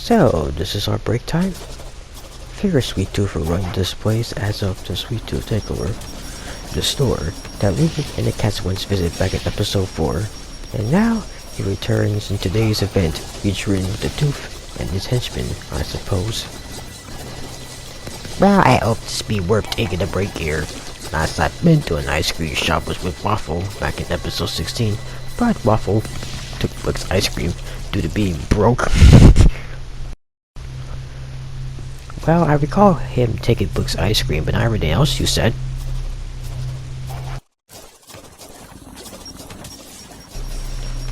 So, this is our break time. Figure Sweet Tooth will run this place as of the Sweet Tooth Takeover, the store that Luke and the cats once visited back in episode 4. And now, he returns in today's event featuring the Tooth and his henchmen, I suppose. Well, I hope this be worth taking a break here. Last I've been to an ice cream shop was with Waffle back in episode 16, but Waffle took Flick's ice cream due to being broke. Well, I recall him taking Flick's ice cream, but not everything else you said.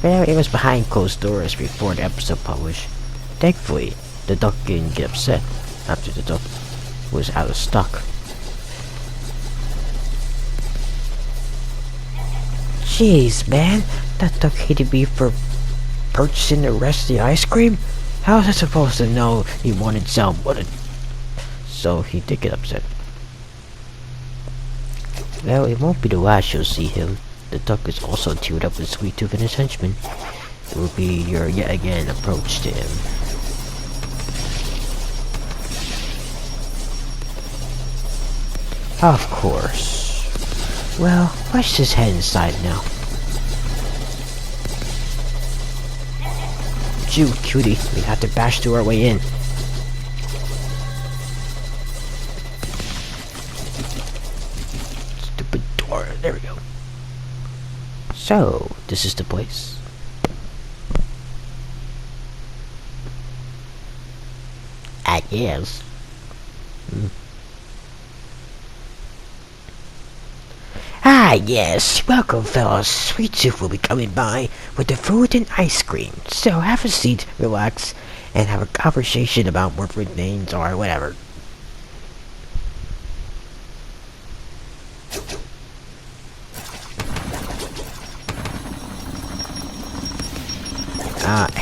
Well, it was behind closed doors before the episode published. Thankfully, the duck didn't get upset after the duck was out of stock. Jeez, man, that duck hated me for purchasing the rest of the ice cream? How was I supposed to know he wanted some? So he did get upset. Well, it won't be the last you'll see him. The duck is also teamed up with Sweet Tooth and his henchmen. It will be your yet again approach to him. Of course. Well, let's just head inside now. Shoot, cutie, we have to bash through our way in. Stupid door, there we go. So, this is the place. I guess. Ah, yes. Welcome, fellas. Sweet Tooth will be coming by with the food and ice cream. So have a seat, relax, and have a conversation about what names or whatever.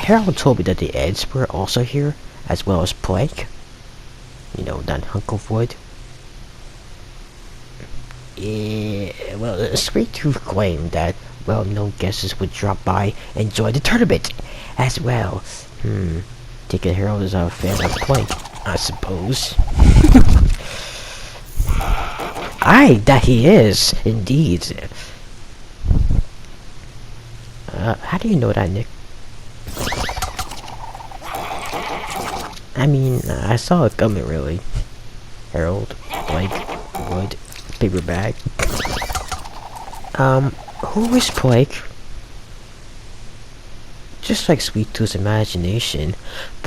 Harold told me that the Eds were also here, as well as Blake. You know, that hunk of wood. Yeah, well, Sweet Tooth claimed that well-known guests would drop by and join the tournament as well. Think Harold is a fan of Blake, I suppose. Aye, that he is, indeed. How do you know that, Nick? I mean, I saw it coming, really. Harold, Blake, Wood, paper bag. Who is Blake? Just like Sweet Tooth's imagination,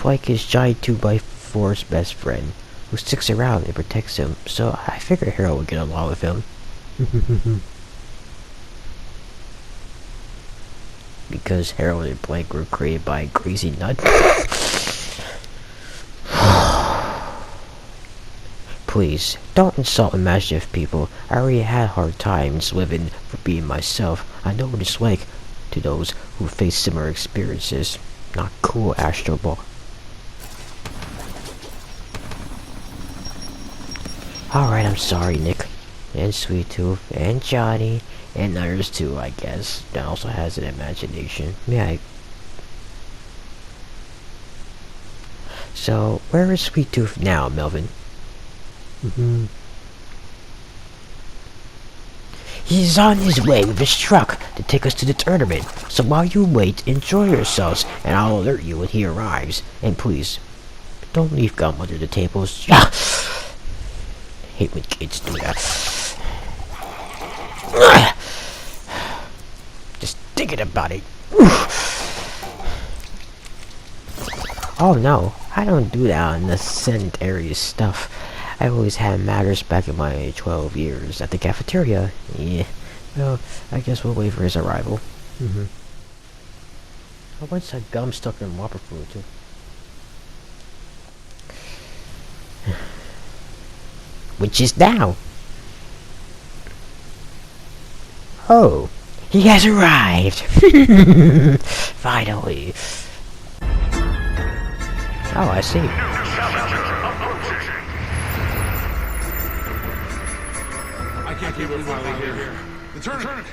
Blake is Giant 2x4's best friend, who sticks around and protects him, so I figured Harold would get along with him. Because Harold and Blake were created by a crazy nut. Please, don't insult imaginative people. I already had hard times living for being myself. I know what it's like to those who face similar experiences. Not cool, Astro Ball. Alright, I'm sorry, Nick. And Sweet Tooth, and Johnny, and others too, I guess. That also has an imagination. Yeah. So, where is Sweet Tooth now, Melvin? He's on his way with his truck to take us to the tournament. So while you wait, enjoy yourselves, and I'll alert you when he arrives. And please, don't leave gum under the tables. Hate when kids do that. Just thinking about it. Oh no, I don't do that on the sedentary stuff. I always had matters back in my 12 years at the cafeteria. Yeah, well, I guess we'll wait for his arrival. Oh, what's that gum stuck in Whopper food too? Which is now? Oh, he has arrived! Finally. Oh, I see. I can't keep it finally here. The tournament!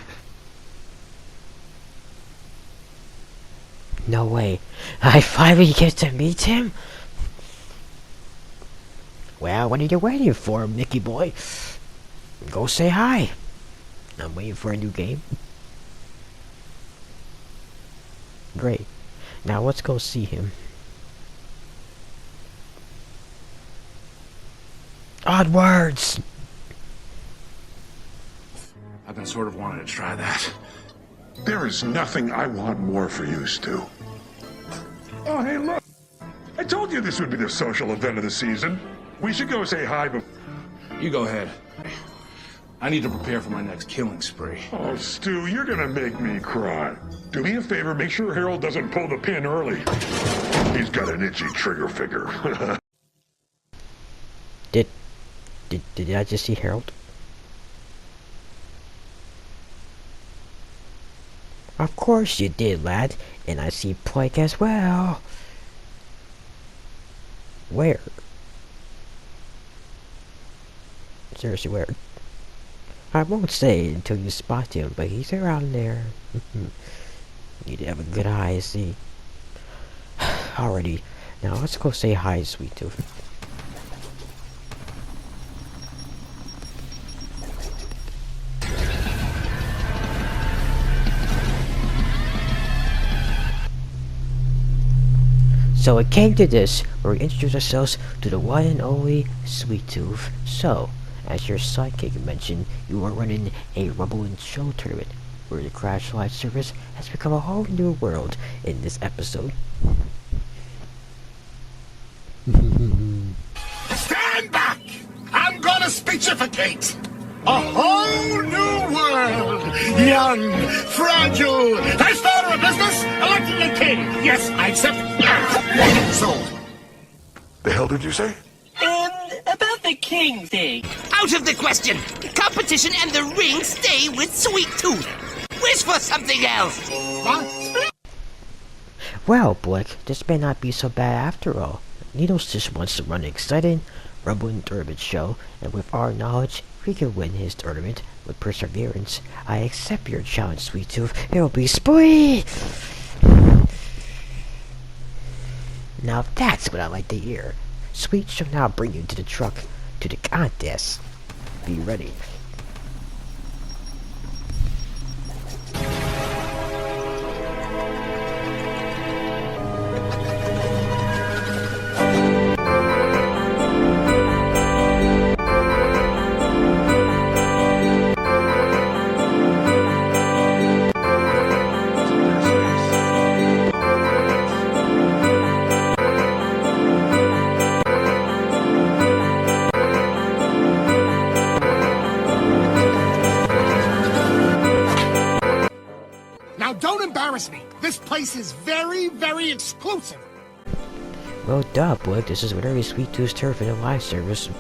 No way. I finally get to meet him? Well, what are you waiting for, Mickey boy? Go say hi. I'm waiting for a new game. Great. Now let's go see him. Odd words! I've been sort of wanting to try that. There is nothing I want more for you, Stu. Oh, hey, look. I told you this would be the social event of the season. We should go say hi, but... You go ahead. I need to prepare for my next killing spree. Oh, Stu, you're gonna make me cry. Do me a favor, make sure Harold doesn't pull the pin early. He's got an itchy trigger finger. Did I just see Harold? Of course you did, lad. And I see Blake as well. Where? Seriously, where? I won't say until you spot him, but he's around there. Need to have a good eye to see. Alrighty, now let's go say hi to Sweet Tooth. So it came to this, where we introduce ourselves to the one and only Sweet Tooth. So, as your sidekick mentioned, you are running a Rumble and Show tournament, where the Crash Live service has become a whole new world in this episode. Stand back! I'm gonna speechificate! A whole new world! Young, fragile! I start a business, electing a king! Yes, I accept. Sold. The hell did you say? About the king thing. Out of the question! Competition and the ring stay with Sweet Tooth! Wish for something else! What? Well, Blick, this may not be so bad after all. Needles just wants to run an exciting Rumble Tournament show, and with our knowledge, we can win his tournament with perseverance. I accept your challenge, Sweet Tooth. It'll be sweet! Now that's what I like to hear. Sweet shall now bring you to the truck, to the contest. Be ready. Don't embarrass me. This place is very, very exclusive. Well, duh, Blick. This is very Sweet Tooth's turf in a live service.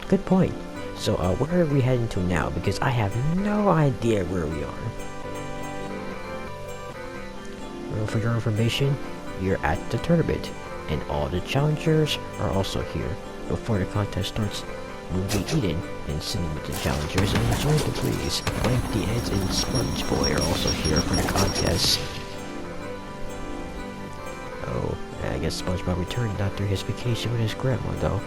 Good point. So, where are we heading to now? Because I have no idea where we are. Well, for your information, you're at the tournament, and all the challengers are also here. Before the contest starts, we'll be eating and sitting with the challengers and enjoying the breeze. Blank the Eds and SpongeBob are also here for the contest. Oh, I guess SpongeBob returned after his vacation with his grandma, though.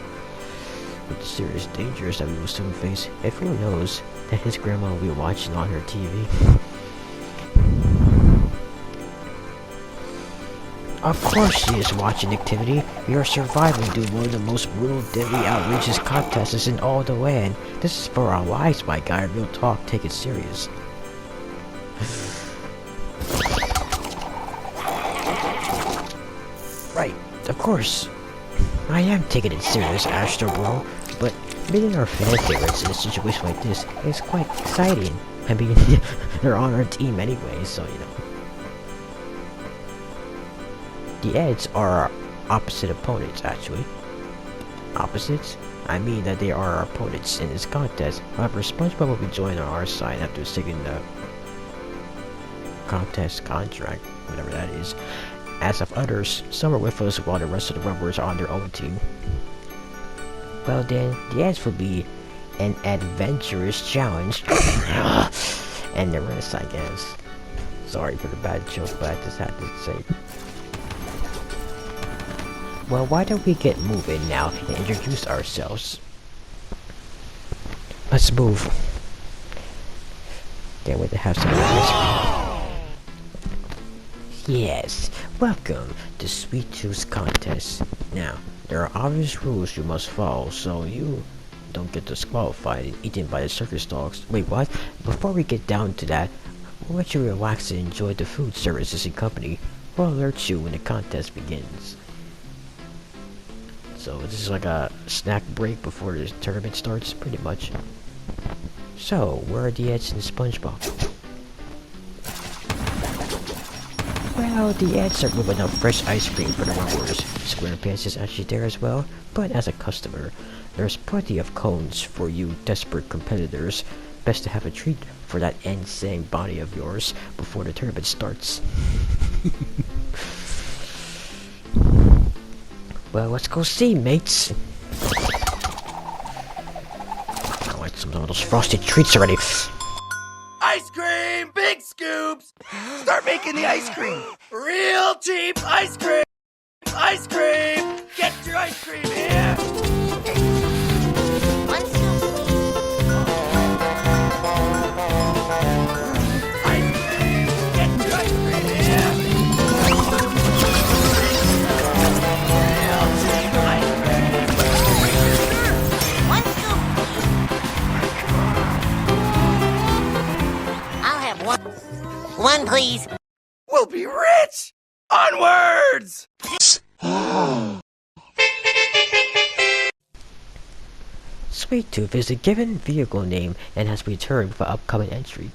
With the serious dangers that we will soon face, if who knows that his grandma will be watching on her TV. Of course she is watching Nicktivity. We are surviving through one of the most brutal, deadly, outrageous contests in all the land. This is for our lives, my guy. Real talk, take it serious. Right, of course. I am taking it serious, Astro Bro. But meeting our fan favorites in a situation like this is quite exciting. I mean, they're on our team anyway, so you know. The Eds are our opposite opponents, actually. Opposites? I mean that they are our opponents in this contest. However, SpongeBob will be joining on our side after taking the contest contract, whatever that is. As of others, some are with us while the rest of the rubbers are on their own team. Well then, the Eds will be an adventurous challenge. And the rest, I guess. Sorry for the bad joke, but I just had to say. Well, why don't we get moving now and introduce ourselves? Let's move. Can't wait to have some ice cream. Yes, welcome to Sweet Tooth contest. Now, there are obvious rules you must follow, so you don't get disqualified and eaten by the circus dogs. Wait, what? Before we get down to that, we'll let you relax and enjoy the food services and company. We'll alert you when the contest begins. So this is like a snack break before the tournament starts, pretty much. So, where are the Eds and SpongeBob? Well, the Eds are moving up fresh ice cream for the rewards. SquarePants is actually there as well, but as a customer, there's plenty of cones for you desperate competitors. Best to have a treat for that insane body of yours before the tournament starts. Well, let's go see, mates. I want some of those frosted treats already. Ice cream, big scoops. Start making the ice cream. Real cheap ice cream. Ice cream. Get your ice cream here. One scoop, please. Ice cream. Get your ice cream here. Real cheap ice cream. One scoop, please. I'll have one. One, please. We'll be rich. Onwards. Sweet Tooth is a given vehicle name and has returned for upcoming entry.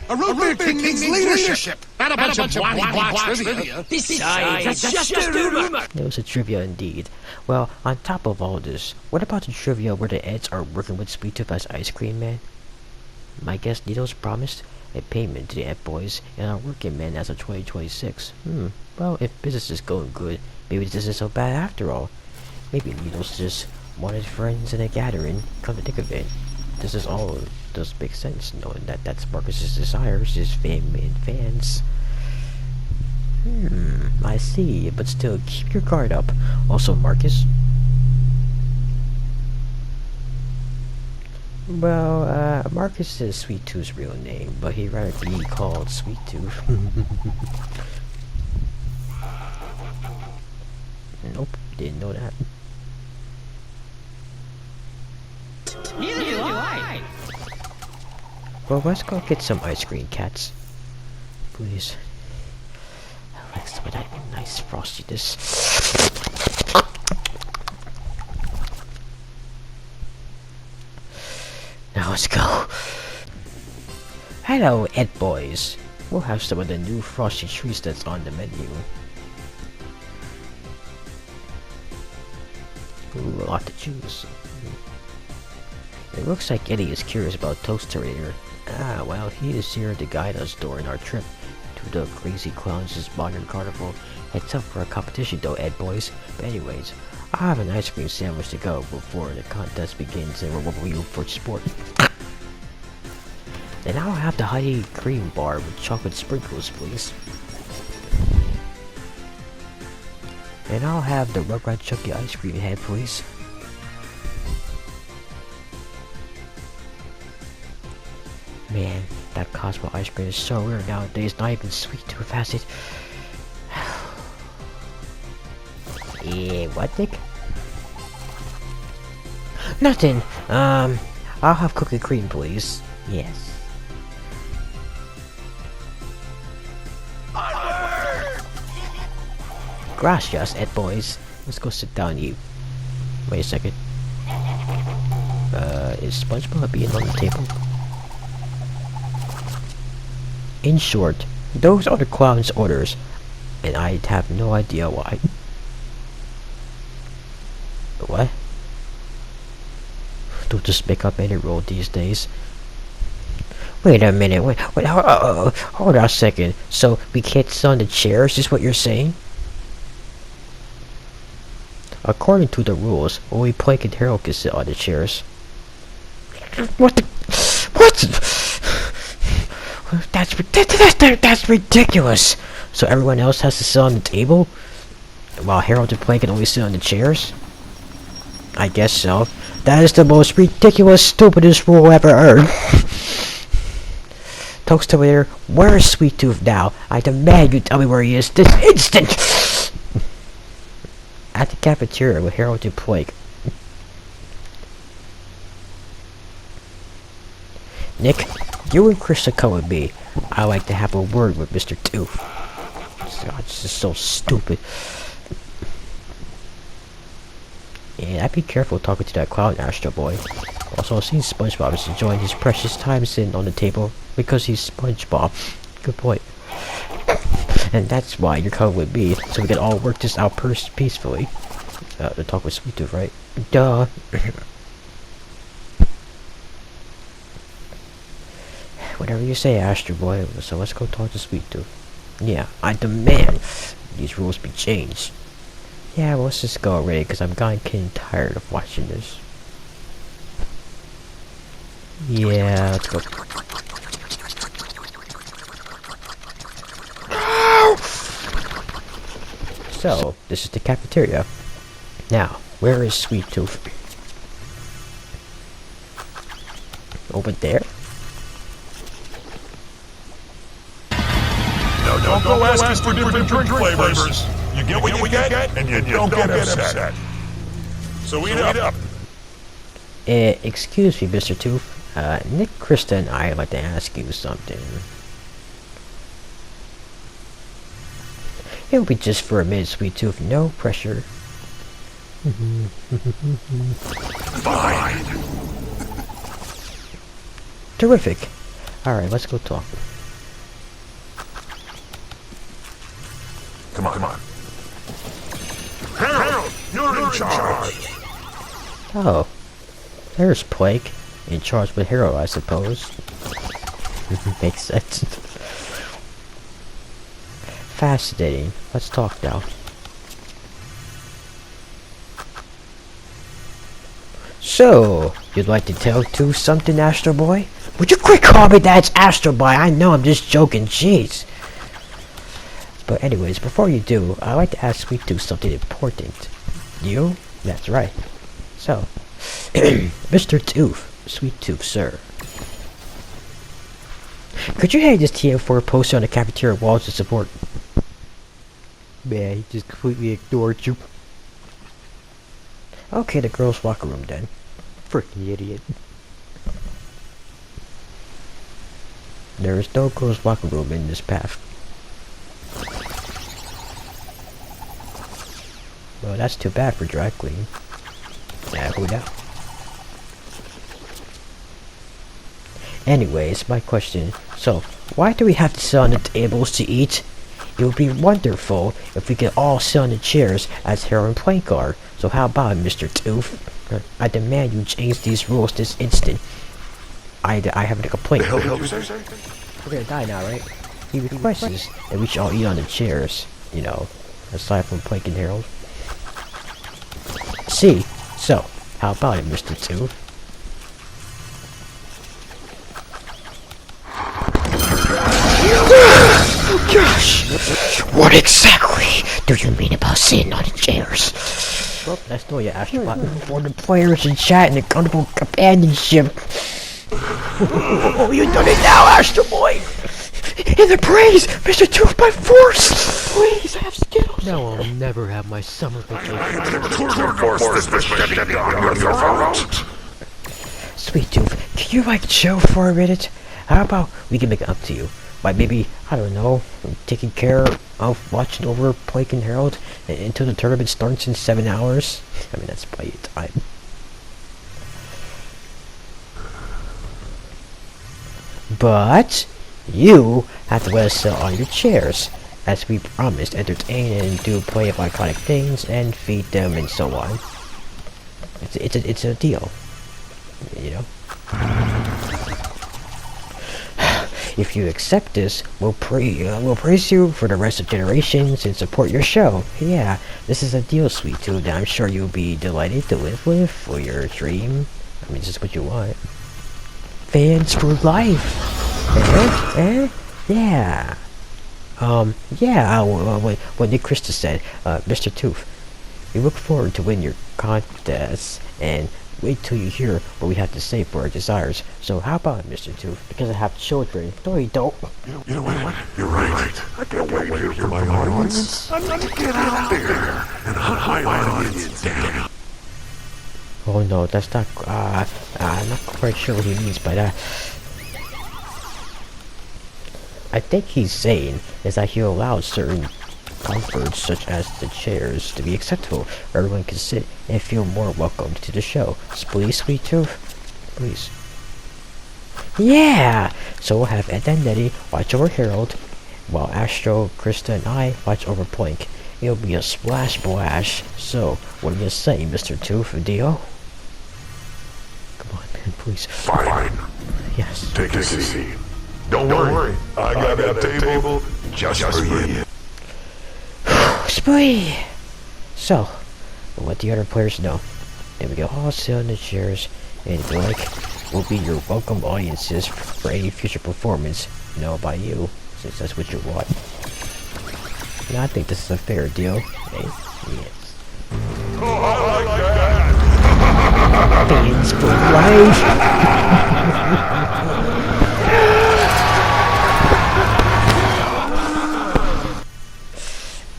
A root beer king needs leadership. Not a bunch of whack trivia. Besides, that's just a rumor. It was a trivia indeed. Well, on top of all this, what about the trivia where the Eds are working with Sweet Tooth as Ice Cream Man? My guest Nito's promised a payment to the Ed Boys and our working men as of 2026. Well, if business is going good, maybe this isn't so bad after all. Maybe Nito's just wanted friends in a gathering. Come to think of it, this is all does make sense, knowing that that's Marcus's desires, his fame and fans. I see, but still, keep your guard up. Also, Marcus. Well, Marcus is Sweet Tooth's real name, but he'd rather be called Sweet Tooth. Nope, didn't know that. Neither do I. Well, let's go get some ice cream, cats. Please. I like some of that nice frostiness. Now let's go. Hello, Ed Boys. We'll have some of the new frosty treats that's on the menu. Ooh, a lot to choose. It looks like Eddie is curious about Toasterator. Ah, well, he is here to guide us during our trip to the Crazy Clowns' modern carnival. It's up for a competition though, Ed Boys. But anyways, I have an ice cream sandwich to go before the contest begins and we'll review for sport. Then I'll have the honey cream bar with chocolate sprinkles, please. And I'll have the Rugrat Chunky ice cream head, please. Man, that Cosmo ice cream is so rare nowadays, not even Sweet Tooth has it. What, Nick? Nothing. I'll have cookie cream, please. Yes. Gracias, Ed Boys. Let's go sit down and eat. Wait a second. Is SpongeBob being on the table? In short, those are the clown's orders, and I have no idea why. What? Don't just make up any rule these days. Wait a minute, wait, hold on a second. So, we can't sit on the chairs, is what you're saying? According to the rules, only Plank and Harold can sit on the chairs. What the? What? That's ridiculous! So everyone else has to sit on the table? While Harold and Play can only sit on the chairs? I guess so. That is the most ridiculous, stupidest rule ever heard. Toastometer, where is Sweet Tooth now? I demand you tell me where he is this instant! At the cafeteria with Harold and Blake. Nick, you and Krista come with me. I'd like to have a word with Mr. Tooth. God, this is so stupid. Yeah, I'd be careful talking to that clown Astro Boy. Also, it seems SpongeBob is enjoying his precious time sitting on the table because he's SpongeBob. Good point. And that's why you're coming with me, so we can all work this out peacefully. To talk with Sweet Tooth, right? Duh. Whatever you say, Astro Boy. So let's go talk to Sweet Tooth. Yeah, I demand these rules be changed. Yeah, well, let's just go already, because I'm getting tired of watching this. Yeah, let's go. So, this is the cafeteria. Now, where is Sweet Tooth? Over there? No, don't go asking for different drink flavors. You get what you get, and you don't get upset. So eat up. Excuse me, Mr. Tooth. Nick, Krista, and I would like to ask you something. It'll be just for a minute, Sweet Tooth. No pressure. Fine. Terrific. Alright, let's go talk. Come on. Harold, you're in charge. Oh. There's Plague. In charge with Harold, I suppose. Makes sense. Fascinating. Let's talk now. So, you'd like to tell Tooth something, Astro Boy? Would you quick call me that? It's Astro Boy. I know, I'm just joking. Jeez. But anyways, before you do, I'd like to ask Sweet Tooth something important. You? That's right. So, Mr. Tooth. Sweet Tooth, sir. Could you hang this TM4 poster on the cafeteria walls to support? Man, he just completely ignored you. Okay, the girls' locker room then. Freaking idiot. There is no girls' locker room in this path. Well, that's too bad for dry cleaning. Yeah, who knows? Anyways, my question. So, why do we have to sit on the tables to eat? It would be wonderful if we could all sit on the chairs as Harold and Plank are. So how about it, Mr. Tooth? I demand you change these rules this instant. I have a complaint. We're gonna die now, right? He requests that we should all eat on the chairs. You know, aside from Plank and Harold. See? So, how about it, Mr. Tooth? Oh gosh! What exactly do you mean about sitting on the chairs? Well, that's no, you Astrobot. For the players in chat and the comfortable companionship. Oh, you done it now, Astro Boy! In the praise, Mr. Tooth by force! Please, I have Skittles. No, I'll never have my summer vacation. Sweet Tooth, can you like chill for a minute? How about we can make it up to you? By maybe, I don't know, taking care of watching over Blake and Harold until the tournament starts in 7 hours. I mean, that's plenty of time. But you have to let us sit on your chairs, as we promised, entertain and do play of iconic things and feed them and so on. It's a deal, you know. If you accept this, we'll praise you for the rest of generations and support your show. Yeah, this is a deal, Sweet Tooth, that I'm sure you'll be delighted to live with for your dream. I mean, this is what you want. Fans for life. Yeah. Yeah, what Nick Krista said, Mr. Tooth, we look forward to winning your contest, and wait till you hear what we have to say for our desires. So how about it, Mr. Tooth? Because I have children. No, you don't. You know what? You're right. I can't wait to hear from my audience. I'm gonna get out there and hunt my audience down. Oh no, that's not, I'm not quite sure what he means by that. I think he's saying is that he allows certain comforts, such as the chairs, to be acceptable, where everyone can sit and feel more welcome to the show. Please, Sweet Tooth? Please. Yeah! So we'll have Ed and Nettie watch over Harold, while Astro, Krista, and I watch over Plank. It'll be a splash splash. So, what do you say, Mr. Tooth? Deal? Come on, man, please. Fine. Yes. Take a seat. Don't worry. I got a table just for you. Spree! So, we'll let the other players know. Then we go all sit on the chairs, and Blake will be your welcome audiences for any future performance, by you, since that's what you want. Yeah, I think this is a fair deal. Hey, yes. Oh, I like that! Fans for life!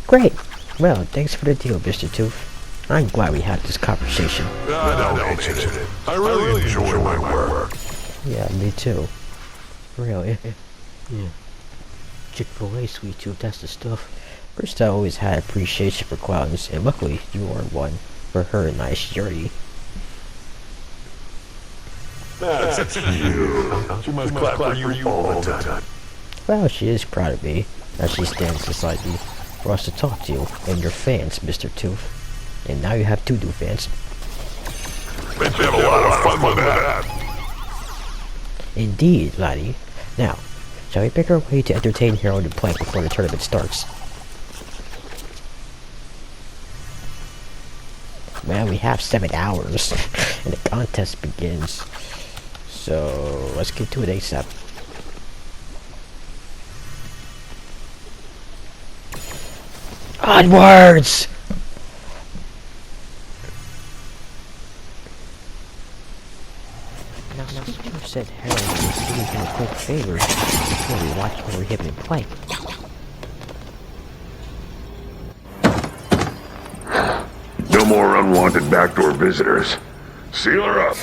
Great! Well, thanks for the deal, Mr. Tooth. I'm glad we had this conversation. Don't mention it. I really enjoy my work. Yeah, me too. Really? Yeah. Chick-fil-A, Sweet Tooth, that's the stuff. First, I always had appreciation for clowns, and luckily you are one. For her and I, journey. That's cute. She must clap for you all the time. Well, she is proud of me, as she stands beside me for us to talk to you and your fans, Mr. Tooth. And now you have two new fans. They've had a lot of fun with that. Indeed, laddie. Now, shall we pick our way to entertain Harold and Plank before the tournament starts? Well, we have 7 hours, and the contest begins. So, let's get to it ASAP. Onwards! Now, Sweet Tooth said Harold was doing him a quick favor before we watch over him and Plank. No more unwanted backdoor visitors. Seal her up.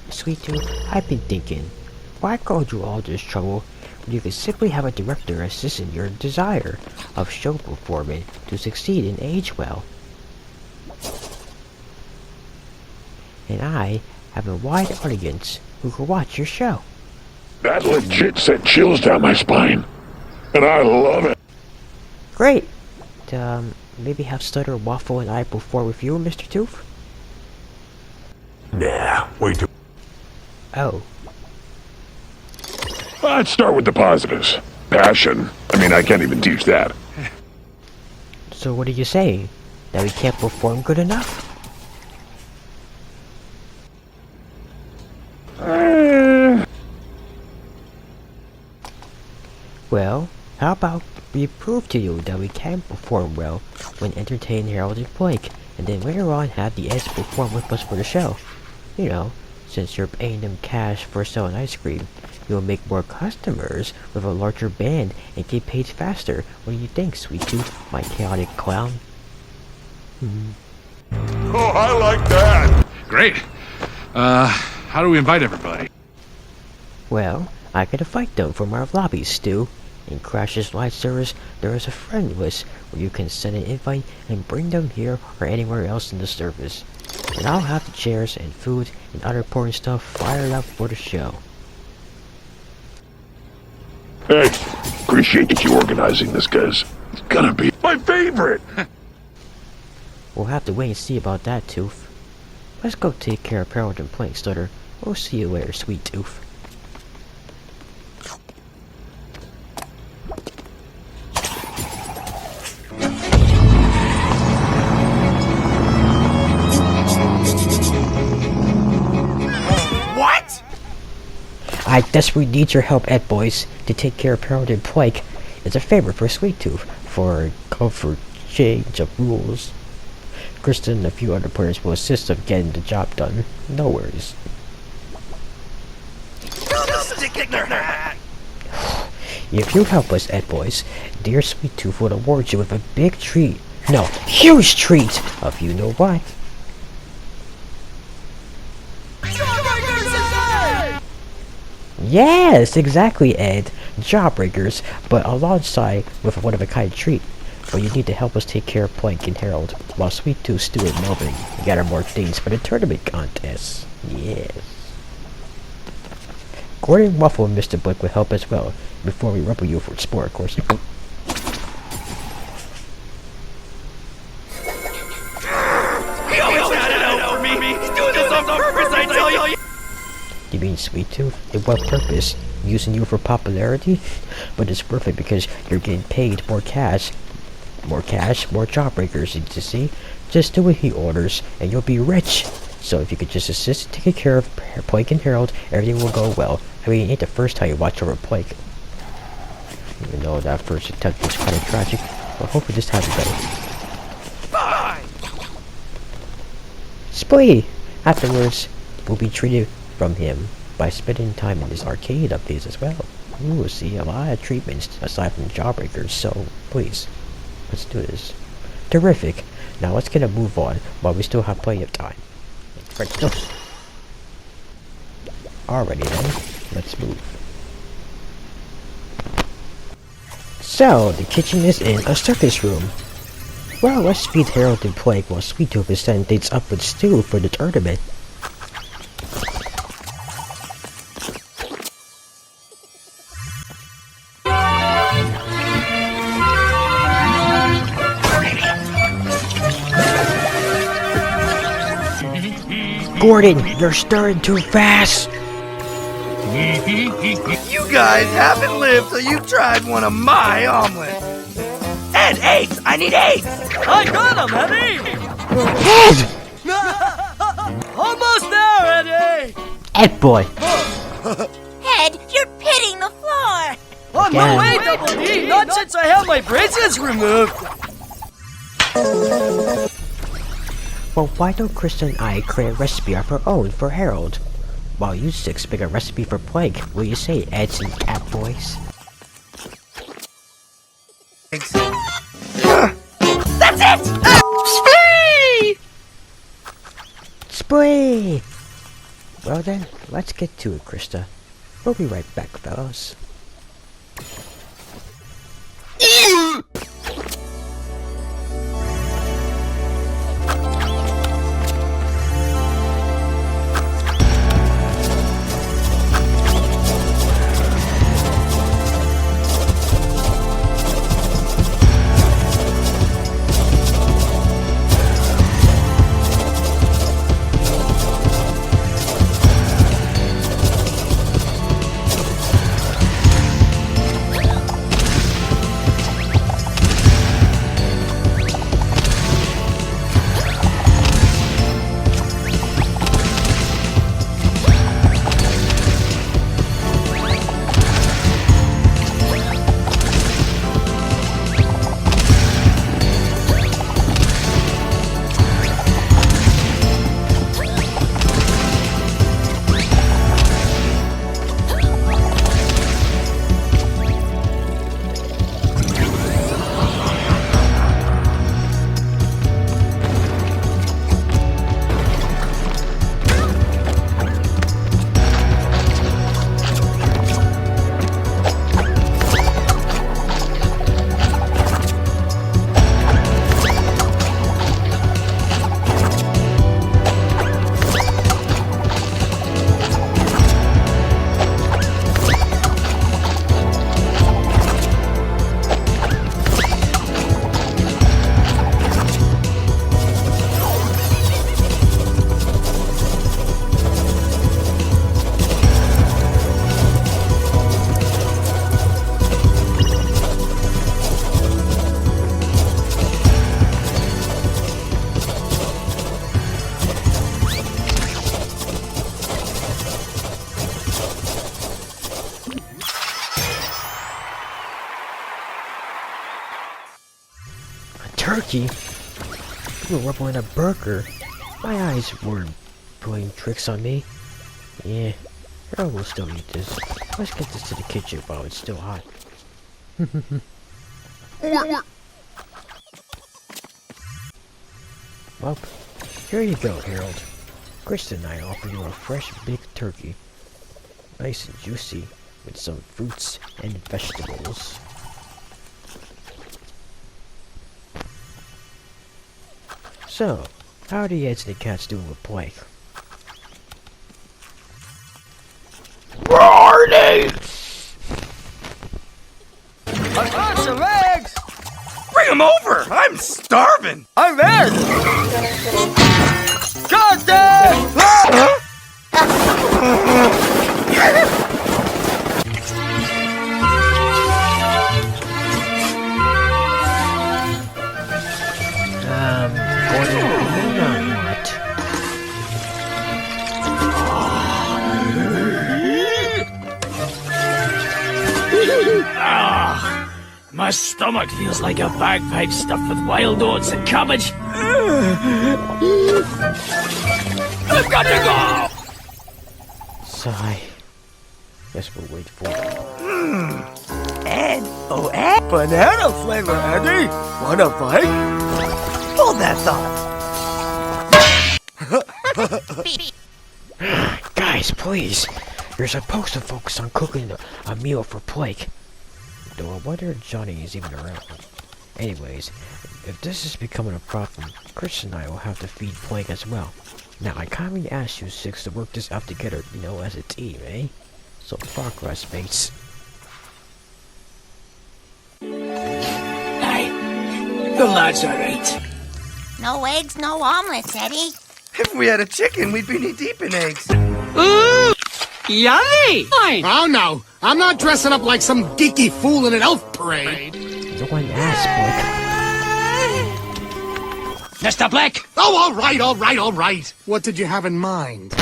Sweet Tooth, I've been thinking, why go through all this trouble when you could simply have a director assist in your desire of show performing to succeed and age well? And I have a wide audience who can watch your show. That legit sent chills down my spine. And I love it. Great! Maybe have Stutter, Waffle, and I perform with you, Mr. Tooth? Nah, wait till... Oh. Let's start with the positives. Passion. I mean, I can't even teach that. So what are you saying? That we can't perform good enough? Well, how about we prove to you that we can perform well when entertaining Harold and Blake, and then later on have the Eds perform with us for the show. You know, since you're paying them cash for selling ice cream, you'll make more customers with a larger band and get paid faster. What do you think, Sweet Tooth, my chaotic clown? Oh, I like that! Great. How do we invite everybody? Well, I can invite them from our lobby, Stu. In Crash's live service, there is a friend list where you can send an invite and bring them here or anywhere else in the service. And I'll have the chairs and food and other important stuff fired up for the show. Hey, appreciate you organizing this, guys. It's gonna be my favorite! We'll have to wait and see about that, Tooth. Let's go take care of Harold and Plank, Stutter. We'll see you later, Sweet Tooth. I desperately need your help, Ed Boys, to take care of Harold and Plank. It's a favor for Sweet Tooth, for comfort change of rules. Kristen and a few other players will assist of getting the job done. No worries. Stick it in their hat. If you help us, Ed Boys, dear Sweet Tooth will award you with a big treat. No, huge treat of you know what. Yes, exactly, Ed. Jawbreakers, but alongside with a one-of-a-kind treat. But you need to help us take care of Plank and Harold, while Sweet Tooth, Stu, and Melvin gather more things for the tournament contest. Yes. Gordon, Waffle, and Mr. Blake will help as well, before we rumble you for sport, of course. You mean Sweet Tooth? In what purpose? Using you for popularity? But it's worth it because you're getting paid more cash, more jawbreakers, you see? Just do what he orders, and you'll be rich. So if you could just assist in taking care of Plank and Harold, everything will go well. I mean, it ain't the first time you watch over Plank. Even though that first attempt was kind of tragic, but hopefully this time is better. Splee! Afterwards, we'll be treated from him by spending time in his arcade updates as well. Ooh, see, a lot of treatments aside from jawbreakers, so please, let's do this. Terrific. Now let's get a move on while we still have plenty of time. Alrighty then, let's move. So, the kitchen is in a circus room. Well, let's feed Harold and Plank while Sweet Tooth is setting things up with Stu for the tournament. Gordon, you're stirring too fast! You guys haven't lived till you've tried one of my omelets. Ed, eggs! I need eggs! I got him, Eddie! Ed! Almost there, Eddie! Ed boy! Ed, you're pitting the floor. Oh, Again. no way, Double D! Not since I had my braces removed! Well, why don't Krista and I create a recipe of our own for Harold? While you six make a recipe for Plank, will you say, Eds and Cat Boys? That's it! Spree! Well then, let's get to it, Krista. We'll be right back, fellas. turkey? You were rubbing a burger. My eyes were playing tricks on me. Yeah, Harold will still eat this. Let's get this to the kitchen while it's still hot. Well, here you go, Harold. Kristen and I offer you a fresh big turkey. Nice and juicy, with some fruits and vegetables. So, how are the Eds and the Cats doing with Blake? Where are they? I got some eggs! Bring them over! I'm starving! I'm in! Got them! Gordon, you may not want. My stomach feels like a bagpipe stuffed with wild oats and cabbage. I've got to go! Sigh. Guess we'll wait for it. Ed? Oh, Ed? Banana flavor, Eddie! Wanna bite? Hold that thought. Guys, please. You're supposed to focus on cooking a meal for Blake. Though I wonder if Johnny is even around. Anyways, if this is becoming a problem, Chris and I will have to feed Blake as well. Now, I kindly ask you six to work this out together, you know, as a team, eh? So progress, mates. Aye, the lad's alright. No eggs, no omelets, Eddie. If we had a chicken, we'd be knee-deep in eggs. Yummy! Fine. Oh, no. I'm not dressing up like some geeky fool in an elf parade. No one asked, Mr. Black! Oh, all right. What did you have in mind?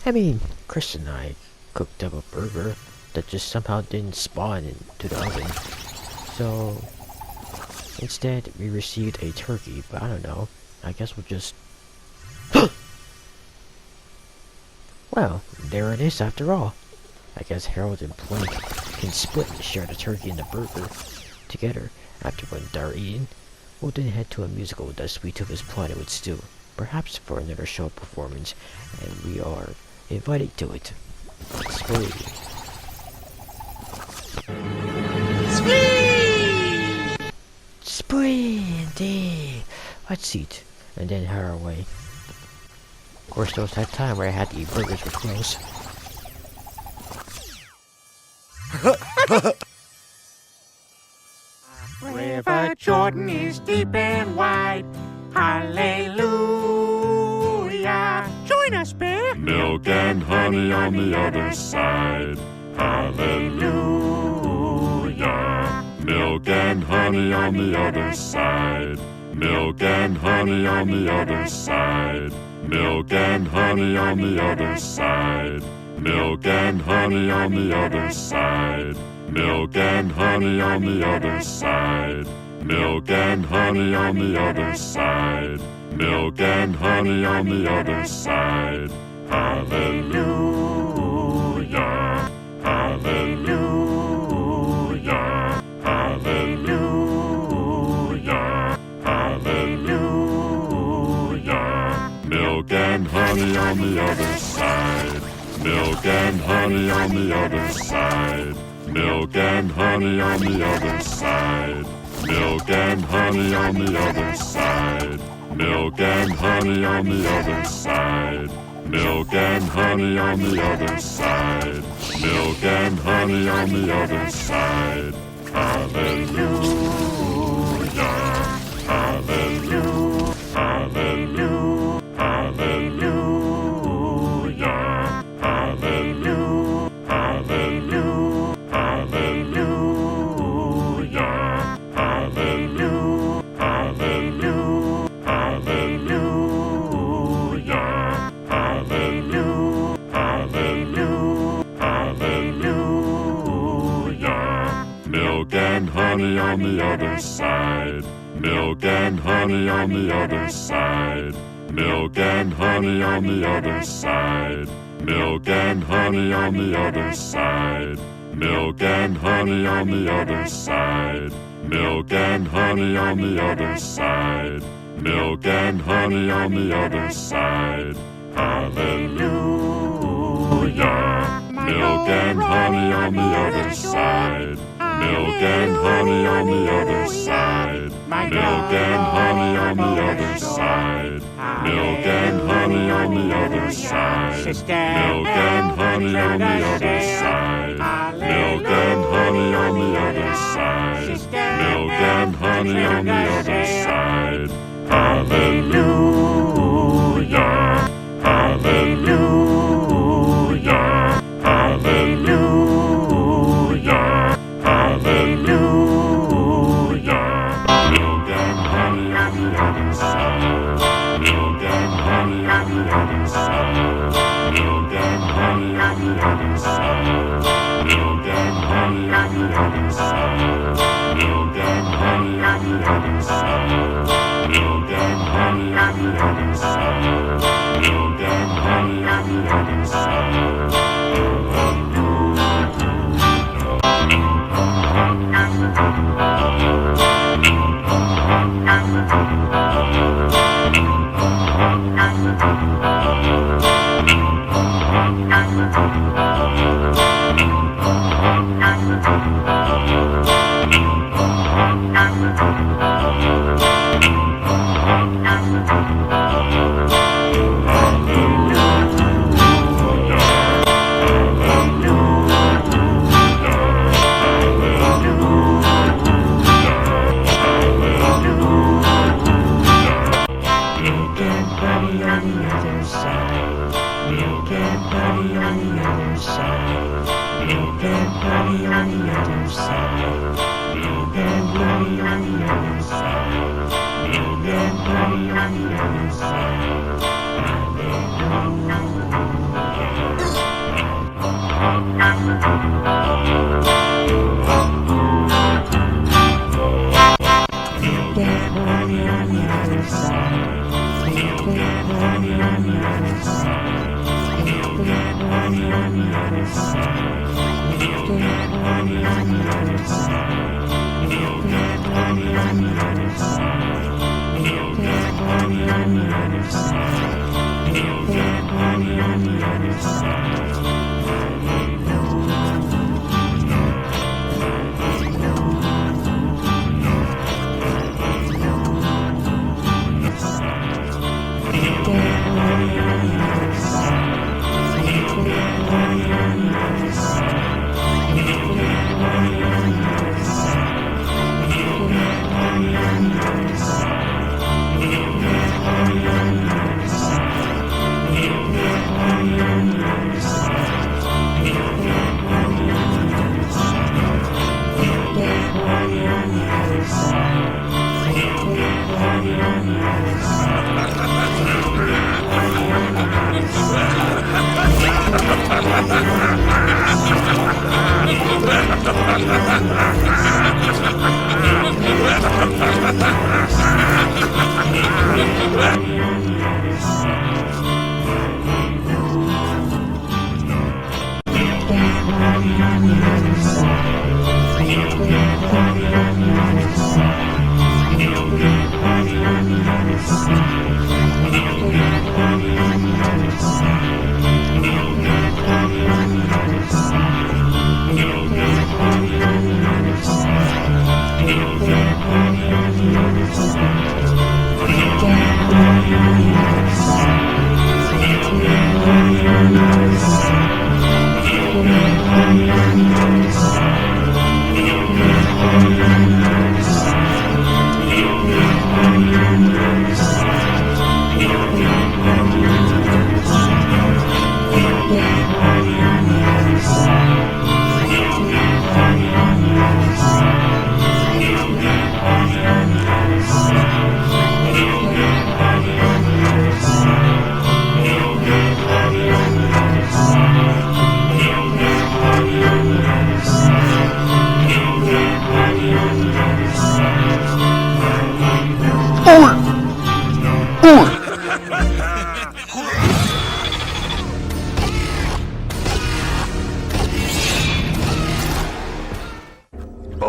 I mean, Chris and I cooked up a burger that just somehow didn't spawn into the oven. So, instead, we received a turkey, but I don't know. I guess we'll just... Well, there it is after all. I guess Harold and Blake can split and share the turkey and the burger together after when they're eaten. We'll then head to a musical that Sweet Tooth is planning with Stu, perhaps for another show performance, and we are invited to it. Sweet! Splendid! Let's eat, and then head our way. Of course, there was that time where I had to eat burgers with clothes. River Jordan is deep and wide. Hallelujah. Join us, Bear. Milk and honey on the other side. Hallelujah. Milk and honey on the other side. Milk and honey on the other side. Milk and honey on the other side. Milk and honey on the other side. Milk and honey on the other side. Milk and honey on the other side. Milk and honey on the other side. Hallelujah. Hallelujah. Hallelujah. Hallelujah. Milk and honey on the other side. Milk and honey on the other side. Milk and honey on the other side. Milk and honey on the other side. Milk and honey on the other side. Milk and honey on the other side. Milk and honey on the other side. Hallelujah. Hallelujah. Hallelujah. Hallelujah. Hallelujah. Hallelujah. Hallelujah. Hallelujah. Hallelujah. Hallelujah. Hallelujah. Hallelujah. Hallelujah. Milk and honey on the other side. Milk and honey on the other side. Milk and honey on the other side. Milk and honey on the other side. Milk and honey on the other side. Milk and honey on the other side. Milk and honey on the other side. Hallelujah. Milk and honey on the other side. Milk and honey on the other side. Milk and honey on the other side. Milk and honey on the other side. Milk and honey on the other side. Milk and honey on the other side. Milk and honey on the other side. Hallelujah. Hallelujah. Hallelujah. Hallelujah. Milk and honey on the other side. Milk and honey on the other side. Milk and honey on the other side. Milk and honey on the other side. Milk and honey on the other side. Milk and honey on the other side. Milk and honey on the other side.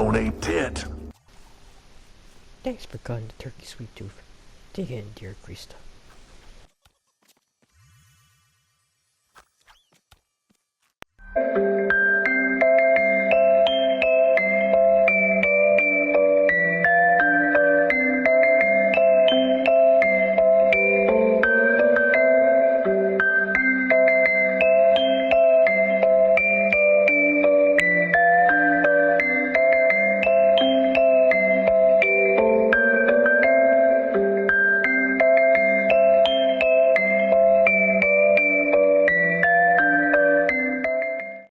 bone ain't tit. Thanks for cutting the turkey, Sweet Tooth. Dig in, dear Krista.